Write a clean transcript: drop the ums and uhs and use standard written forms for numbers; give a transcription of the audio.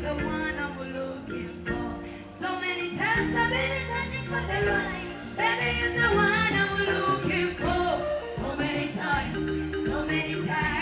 the one I'm looking for. So many times I've been searching for the right. Baby, you're the one I'm looking for. So many times, so many times.